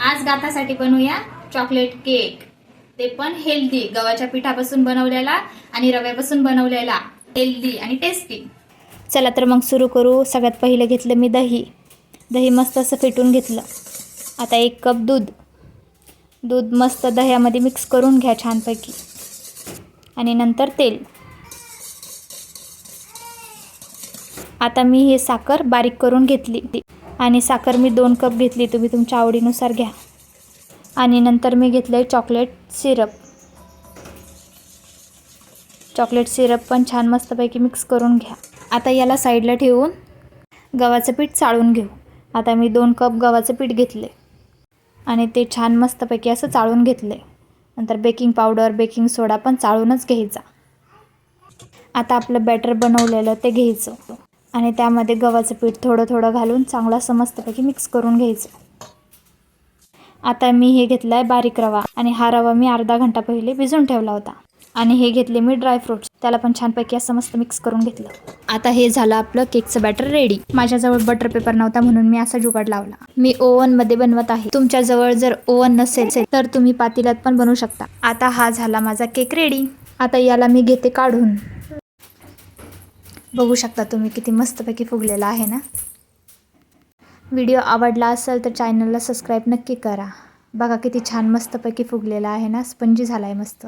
आज गातासाठी बनवूया chocolate cake, ते पण हेल्दी, गव्हाच्या पिठापासून बनवलेला आणि रव्यापासून बनवलेला, हेल्दी आणि टेस्टी। चला तर मग सुरू करू। सगळ्यात पहिले घेतलं मी दही मस्त असं फेटून घेतलं। आता 1 कप दूध मस्त दह्यामध्ये मिक्स करून घ्या छानपैकी, आणि नंतर तेल। आता मी हे साखर बारीक करून घेतली, आणि साखर मी 2 कप घेतली, तुम्ही तुमच्या आवडीनुसार घ्या। आणि नंतर मी घेतले चॉकलेट सिरप पण छान मस्तपैकी मिक्स करून घ्या। आता याला साईडला ठेवून गव्हाचं पीठ चाळून घेऊ। आता मी 2 कप गव्हाचं पीठ घेतले आणि ते छान मस्तपैकी असं चाळून घेतले। नंतर बेकिंग पावडर, बेकिंग सोडा पण चाळूनच घ्यायचा। आता आपलं बॅटर बनवलेलं ते घ्यायचं आणि त्यामध्ये गव्हाचं पीठ थोडं थोडं घालून चांगलं असं मस्तपैकी मिक्स करून घ्यायचं। आता मी हे घेतलाय बारीक रवा, आणि हा रवा मी अर्धा घंटा पहिले भिजवून ठेवला होता। आणि हे घेतले मी ड्रायफ्रुट्स, त्याला पण छानपैकी असं मस्त मिक्स करून घेतलं। आता हे झालं आपलं केकचं बॅटर रेडी। माझ्याजवळ बटर पेपर नव्हता म्हणून मी असा जुगाड लावला। मी ओव्हनमध्ये बनवत आहे, तुमच्याजवळ जर ओव्हन नसेल तर तुम्ही पातेल्यात पण बनवू शकता। आता हा झाला माझा केक रेडी। आता याला मी घेते काढून। बघू शकता तुम्ही किती मस्तपैकी फुगलेला आहे ना। व्हिडिओ आवडला असेल तर चॅनलला सबस्क्राईब नक्की करा। बघा किती छान मस्तपैकी फुगलेला आहे ना, स्पंजी झालाय मस्त।